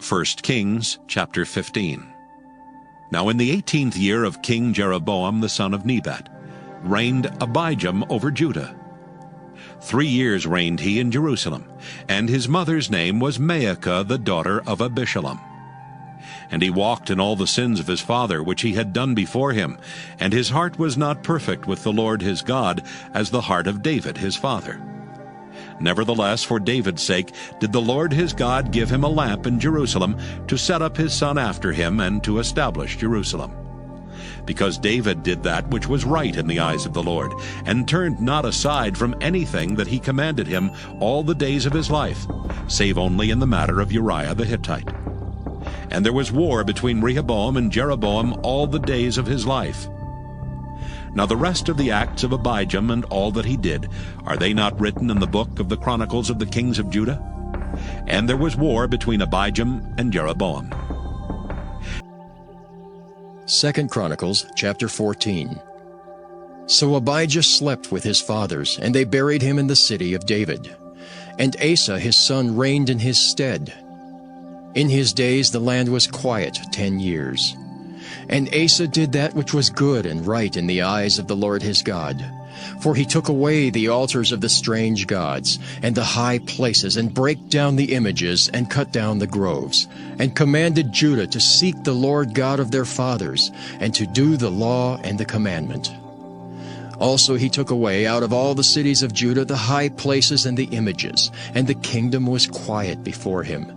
1 Kings chapter 15. Now in the 18th year of King Jeroboam the son of Nebat, reigned Abijam over Judah. 3 years reigned he in Jerusalem, and his mother's name was Maacah the daughter of Abishalom. And he walked in all the sins of his father, which he had done before him, and his heart was not perfect with the Lord his God, as the heart of David his father. Nevertheless, for David's sake did the Lord his God give him a lamp in Jerusalem, to set up his son after him, and to establish Jerusalem. Because David did that which was right in the eyes of the Lord, and turned not aside from anything that he commanded him all the days of his life, save only in the matter of Uriah the Hittite. And there was war between Rehoboam and Jeroboam all the days of his life. Now the rest of the acts of Abijam and all that he did, are they not written in the book of the Chronicles of the kings of Judah? And there was war between Abijam and Jeroboam. 2 Chronicles chapter 14. So Abijah slept with his fathers, and they buried him in the city of David. And Asa his son reigned in his stead. In his days the land was quiet 10 years. And Asa did that which was good and right in the eyes of the Lord his God. For he took away the altars of the strange gods, and the high places, and brake down the images, and cut down the groves, and commanded Judah to seek the Lord God of their fathers, and to do the law and the commandment. Also he took away out of all the cities of Judah the high places and the images, and the kingdom was quiet before him.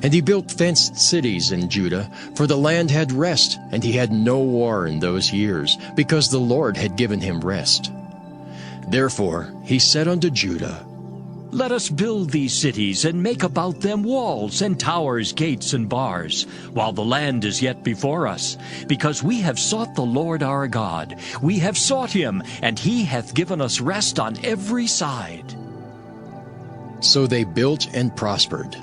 And he built fenced cities in Judah, for the land had rest, and he had no war in those years, because the Lord had given him rest. Therefore he said unto Judah, Let us build these cities, and make about them walls, and towers, gates, and bars, while the land is yet before us. Because we have sought the Lord our God. We have sought him, and he hath given us rest on every side. So they built and prospered.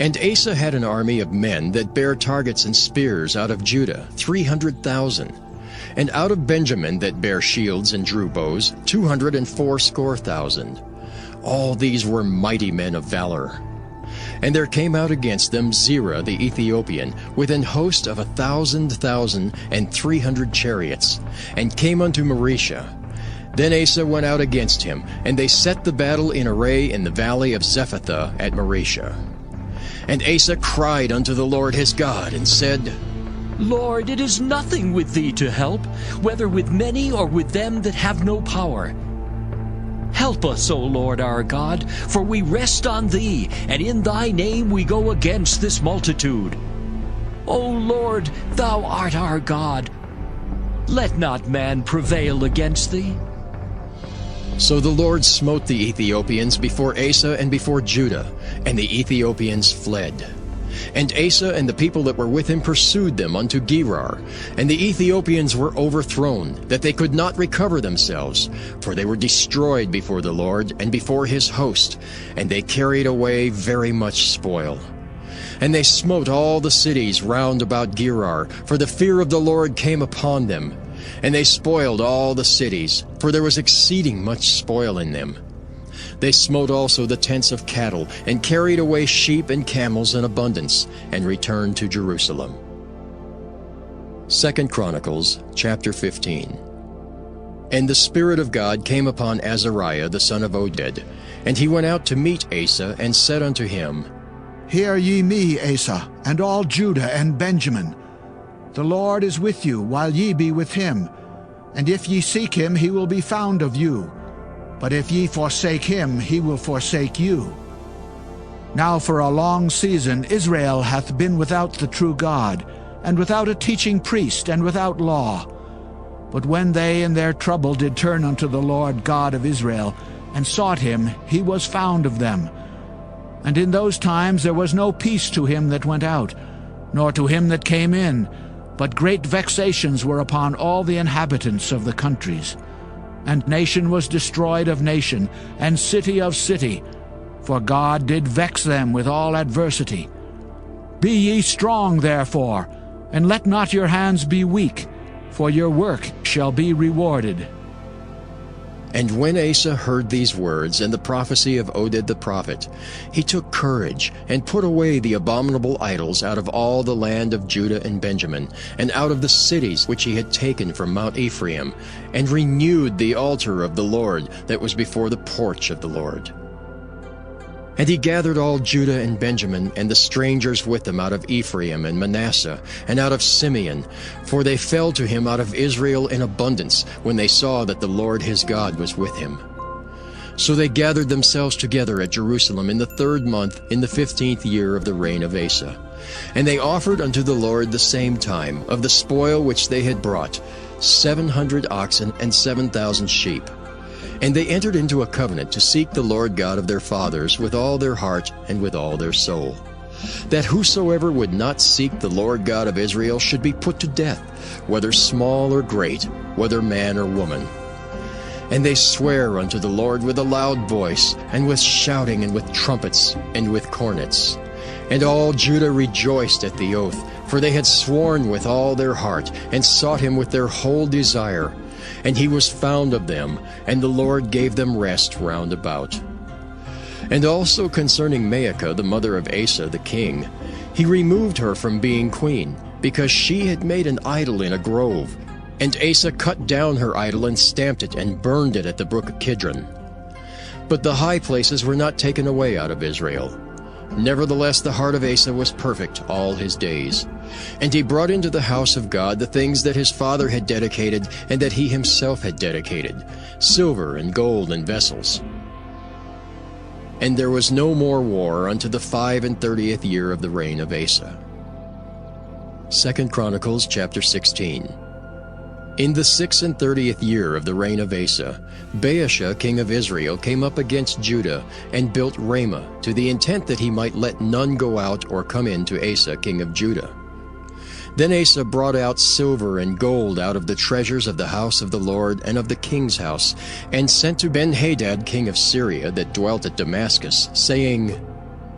And Asa had an army of men that bare targets and spears out of Judah, 300,000. And out of Benjamin that bare shields and drew bows, 280,000. All these were mighty men of valor. And there came out against them Zerah the Ethiopian, with an host of 1,300 chariots, and came unto Mareshah. Then Asa went out against him, and they set the battle in array in the valley of Zephathah at Mareshah. And Asa cried unto the Lord his God, and said, Lord, it is nothing with thee to help, whether with many or with them that have no power. Help us, O Lord our God, for we rest on thee, and in thy name we go against this multitude. O Lord, thou art our God. Let not man prevail against thee. So the Lord smote the Ethiopians before Asa and before Judah, and the Ethiopians fled. And Asa and the people that were with him pursued them unto Gerar, and the Ethiopians were overthrown, that they could not recover themselves, for they were destroyed before the Lord and before his host, and they carried away very much spoil. And they smote all the cities round about Gerar, for the fear of the Lord came upon them. And they spoiled all the cities, for there was exceeding much spoil in them. They smote also the tents of cattle, and carried away sheep and camels in abundance, and returned to Jerusalem. 2 Chronicles chapter 15. And the Spirit of God came upon Azariah the son of Oded, and he went out to meet Asa, and said unto him, Hear ye me, Asa, and all Judah and Benjamin. The Lord is with you, while ye be with him. And if ye seek him, he will be found of you. But if ye forsake him, he will forsake you. Now for a long season Israel hath been without the true God, and without a teaching priest, and without law. But when they in their trouble did turn unto the Lord God of Israel, and sought him, he was found of them. And in those times there was no peace to him that went out, nor to him that came in, but great vexations were upon all the inhabitants of the countries. And nation was destroyed of nation, and city of city, for God did vex them with all adversity. Be ye strong, therefore, and let not your hands be weak, for your work shall be rewarded. And when Asa heard these words and the prophecy of Oded the prophet, he took courage and put away the abominable idols out of all the land of Judah and Benjamin, and out of the cities which he had taken from Mount Ephraim, and renewed the altar of the Lord that was before the porch of the Lord. And he gathered all Judah and Benjamin and the strangers with them out of Ephraim and Manasseh and out of Simeon, for they fell to him out of Israel in abundance when they saw that the Lord his God was with him. So they gathered themselves together at Jerusalem in the 3rd month in the 15th year of the reign of Asa. And they offered unto the Lord the same time of the spoil which they had brought, 700 oxen and 7,000 sheep. And they entered into a covenant to seek the Lord God of their fathers with all their heart and with all their soul, that whosoever would not seek the Lord God of Israel should be put to death, whether small or great, whether man or woman. And they swear unto the Lord with a loud voice, and with shouting, and with trumpets, and with cornets. And all Judah rejoiced at the oath, for they had sworn with all their heart, and sought him with their whole desire. And he was found of them, and the Lord gave them rest round about. And also concerning Maacah, the mother of Asa the king, he removed her from being queen, because she had made an idol in a grove. And Asa cut down her idol and stamped it and burned it at the brook Kidron. But the high places were not taken away out of Israel. Nevertheless the heart of Asa was perfect all his days. And he brought into the house of God the things that his father had dedicated, and that he himself had dedicated, silver and gold and vessels. And there was no more war unto the 35th year of the reign of Asa. 2 Chronicles chapter 16. In the 36th year of the reign of Asa, Baasha king of Israel came up against Judah, and built Ramah, to the intent that he might let none go out or come in to Asa king of Judah. Then Asa brought out silver and gold out of the treasures of the house of the Lord and of the king's house, and sent to Ben-Hadad king of Syria that dwelt at Damascus, saying,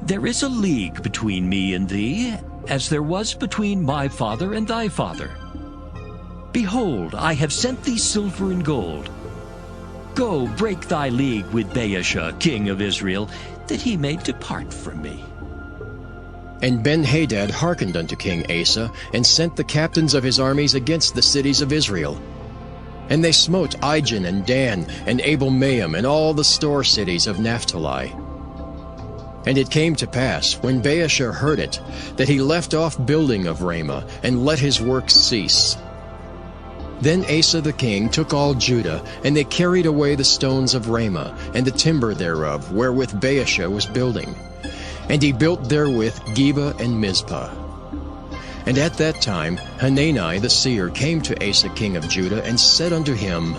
There is a league between me and thee, as there was between my father and thy father. Behold, I have sent thee silver and gold. Go, break thy league with Baasha king of Israel, that he may depart from me. And Ben-Hadad hearkened unto King Asa, and sent the captains of his armies against the cities of Israel. And they smote Ijon and Dan, and Abel-maim, and all the store cities of Naphtali. And it came to pass, when Baasha heard it, that he left off building of Ramah, and let his work cease. Then Asa the king took all Judah, and they carried away the stones of Ramah, and the timber thereof, wherewith Baasha was building. And he built therewith Geba and Mizpah. And at that time Hanani the seer came to Asa king of Judah, and said unto him,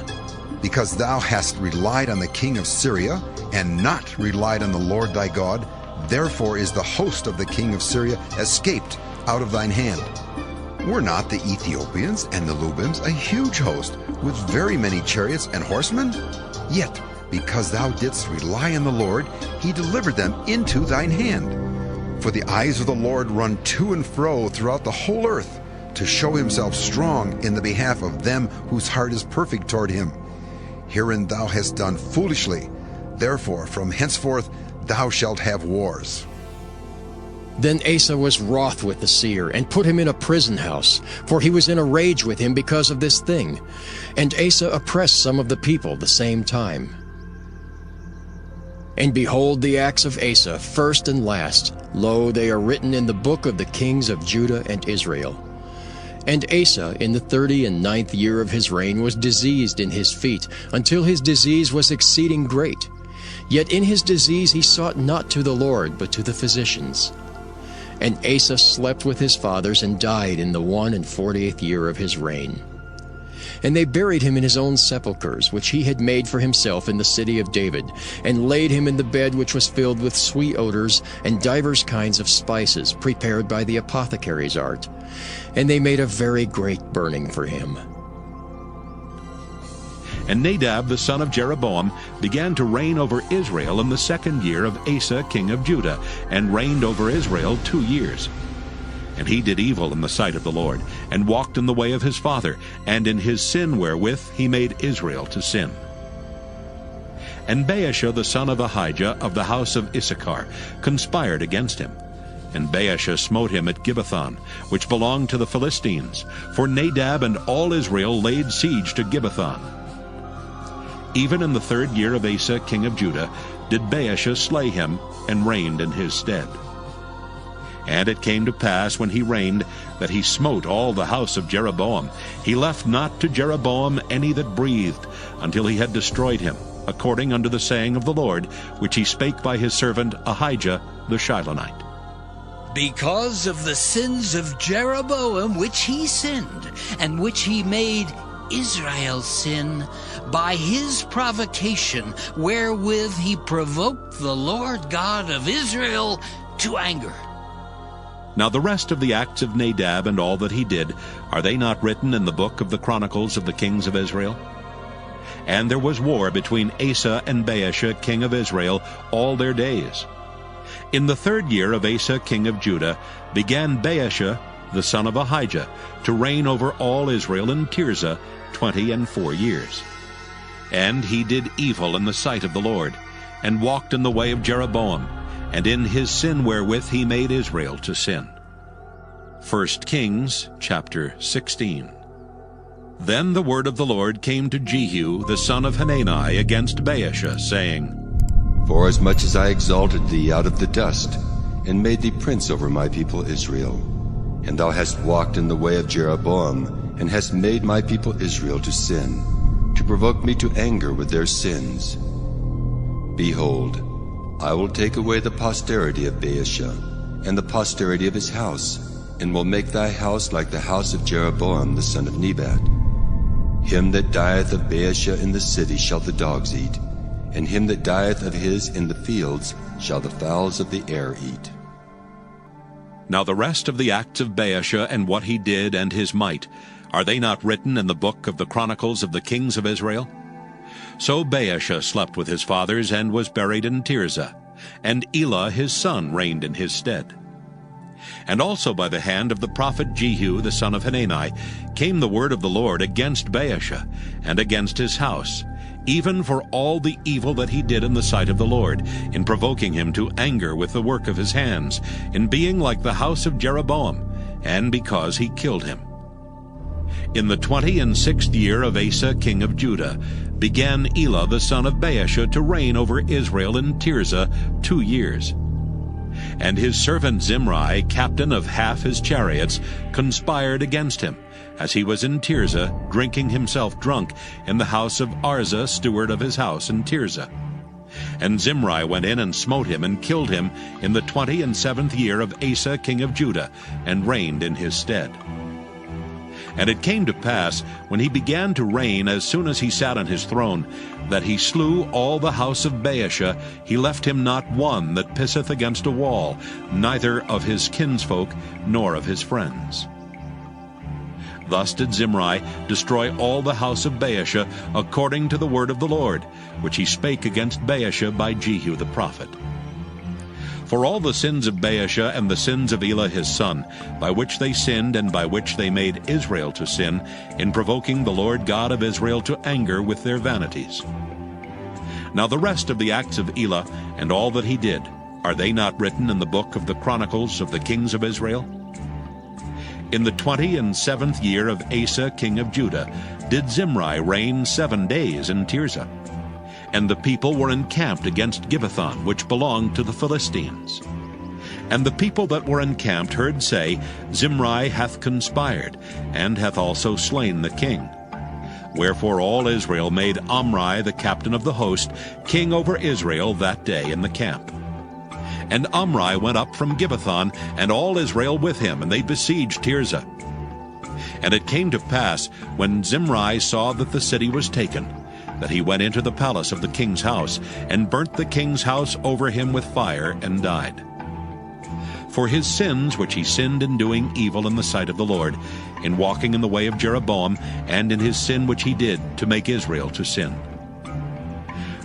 Because thou hast relied on the king of Syria, and not relied on the Lord thy God, therefore is the host of the king of Syria escaped out of thine hand. Were not the Ethiopians and the Lubims a huge host, with very many chariots and horsemen? Yet, because thou didst rely on the Lord, he delivered them into thine hand. For the eyes of the Lord run to and fro throughout the whole earth, to show himself strong in the behalf of them whose heart is perfect toward him. Herein thou hast done foolishly. Therefore from henceforth thou shalt have wars. Then Asa was wroth with the seer, and put him in a prison house, for he was in a rage with him because of this thing. And Asa oppressed some of the people the same time. And behold, the acts of Asa, first and last, lo, they are written in the book of the kings of Judah and Israel. And Asa in the 39th year of his reign was diseased in his feet, until his disease was exceeding great. Yet in his disease he sought not to the Lord, but to the physicians. And Asa slept with his fathers, and died in the 41st year of his reign. And they buried him in his own sepulchres, which he had made for himself in the city of David, and laid him in the bed which was filled with sweet odors, and divers kinds of spices, prepared by the apothecary's art. And they made a very great burning for him. And Nadab the son of Jeroboam began to reign over Israel in the 2nd year of Asa king of Judah, and reigned over Israel 2 years. And he did evil in the sight of the Lord, and walked in the way of his father, and in his sin wherewith he made Israel to sin. And Baasha the son of Ahijah of the house of Issachar conspired against him. And Baasha smote him at Gibbethon, which belonged to the Philistines, for Nadab and all Israel laid siege to Gibbethon. Even in the 3rd year of Asa king of Judah did Baasha slay him, and reigned in his stead. And it came to pass, when he reigned, that he smote all the house of Jeroboam. He left not to Jeroboam any that breathed, until he had destroyed him, according unto the saying of the Lord, which he spake by his servant Ahijah the Shilonite. Because of the sins of Jeroboam which he sinned, and which he made Israel sin, by his provocation wherewith he provoked the Lord God of Israel to anger. Now the rest of the acts of Nadab and all that he did, are they not written in the book of the Chronicles of the kings of Israel? And there was war between Asa and Baasha king of Israel all their days. In the 3rd year of Asa king of Judah began Baasha the son of Ahijah to reign over all Israel in Tirzah 24 years. And he did evil in the sight of the Lord, and walked in the way of Jeroboam, and in his sin wherewith he made Israel to sin. 1 Kings chapter 16. Then the word of the Lord came to Jehu the son of Hanani against Baasha, saying, Forasmuch as I exalted thee out of the dust, and made thee prince over my people Israel, and thou hast walked in the way of Jeroboam, and hast made my people Israel to sin, to provoke me to anger with their sins. Behold, I will take away the posterity of Baasha, and the posterity of his house, and will make thy house like the house of Jeroboam the son of Nebat. Him that dieth of Baasha in the city shall the dogs eat, and him that dieth of his in the fields shall the fowls of the air eat. Now the rest of the acts of Baasha and what he did and his might, are they not written in the book of the Chronicles of the kings of Israel? So Baasha slept with his fathers and was buried in Tirzah, and Elah his son reigned in his stead. And also by the hand of the prophet Jehu the son of Hanani came the word of the Lord against Baasha and against his house, even for all the evil that he did in the sight of the Lord, in provoking him to anger with the work of his hands, in being like the house of Jeroboam, and because he killed him. In the 26th year of Asa king of Judah began Elah the son of Baasha to reign over Israel in Tirzah 2 years. And his servant Zimri, captain of half his chariots, conspired against him, as he was in Tirzah, drinking himself drunk in the house of Arza, steward of his house in Tirzah. And Zimri went in and smote him and killed him in the 27th year of Asa king of Judah, and reigned in his stead. And it came to pass, when he began to reign, as soon as he sat on his throne, that he slew all the house of Baasha. He left him not one that pisseth against a wall, neither of his kinsfolk, nor of his friends. Thus did Zimri destroy all the house of Baasha, according to the word of the Lord, which he spake against Baasha by Jehu the prophet. For all the sins of Baasha and the sins of Elah his son, by which they sinned and by which they made Israel to sin, in provoking the Lord God of Israel to anger with their vanities. Now the rest of the acts of Elah and all that he did, are they not written in the book of the Chronicles of the kings of Israel? In the 27th year of Asa king of Judah did Zimri reign 7 days in Tirzah. And the people were encamped against Gibbethon, which belonged to the Philistines. And the people that were encamped heard say, Zimri hath conspired, and hath also slain the king. Wherefore all Israel made Omri the captain of the host king over Israel that day in the camp. And Omri went up from Gibbethon, and all Israel with him, and they besieged Tirzah. And it came to pass, when Zimri saw that the city was taken, that he went into the palace of the king's house, and burnt the king's house over him with fire, and died. For his sins which he sinned in doing evil in the sight of the Lord, in walking in the way of Jeroboam, and in his sin which he did to make Israel to sin.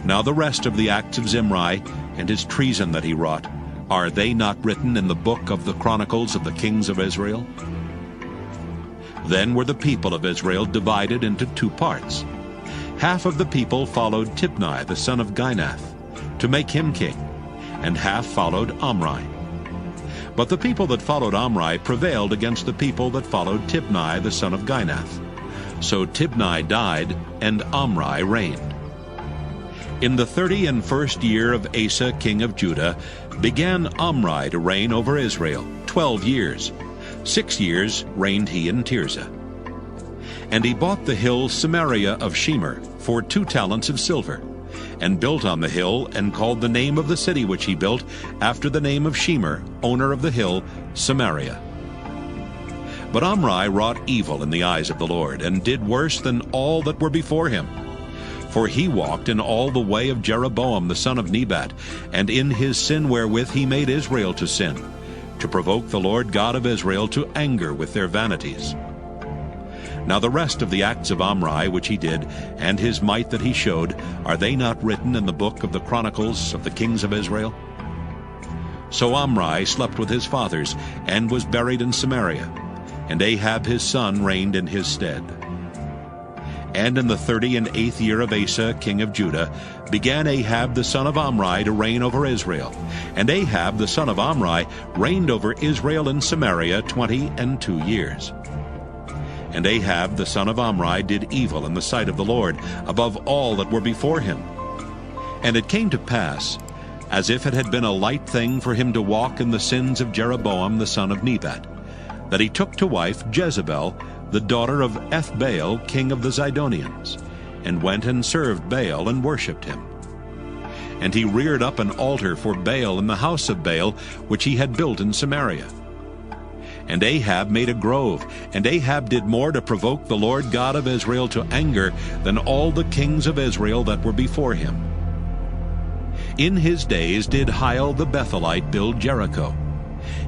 Now the rest of the acts of Zimri, and his treason that he wrought, are they not written in the book of the Chronicles of the kings of Israel? Then were the people of Israel divided into 2 parts. half of the people followed Tibni the son of Ginath, to make him king, and half followed Omri. But the people that followed Omri prevailed against the people that followed Tibni the son of Ginath. So Tibni died, and Omri reigned. In the 31st year of Asa king of Judah began Omri to reign over Israel 12 years. 6 years reigned he in Tirzah. And he bought the hill Samaria of Shemer for 2 talents of silver, and built on the hill, and called the name of the city which he built after the name of Shemer, owner of the hill, Samaria. But Omri wrought evil in the eyes of the Lord, and did worse than all that were before him. For he walked in all the way of Jeroboam the son of Nebat, and in his sin wherewith he made Israel to sin, to provoke the Lord God of Israel to anger with their vanities. Now the rest of the acts of Omri which he did, and his might that he showed, are they not written in the book of the Chronicles of the kings of Israel? So Omri slept with his fathers, and was buried in Samaria, and Ahab his son reigned in his stead. And in the 38th year of Asa king of Judah began Ahab the son of Omri to reign over Israel. And Ahab the son of Omri reigned over Israel in Samaria 22 years. And Ahab the son of Omri did evil in the sight of the Lord, above all that were before him. And it came to pass, as if it had been a light thing for him to walk in the sins of Jeroboam the son of Nebat, that he took to wife Jezebel, the daughter of Ethbaal, king of the Zidonians, and went and served Baal and worshipped him. And he reared up an altar for Baal in the house of Baal, which he had built in Samaria. And Ahab made a grove, and Ahab did more to provoke the Lord God of Israel to anger than all the kings of Israel that were before him. In his days did Hiel the Bethelite build Jericho.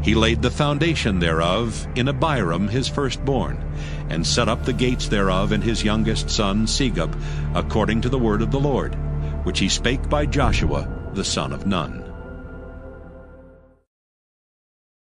He laid the foundation thereof in Abiram his firstborn, and set up the gates thereof in his youngest son Segub, according to the word of the Lord, which he spake by Joshua the son of Nun.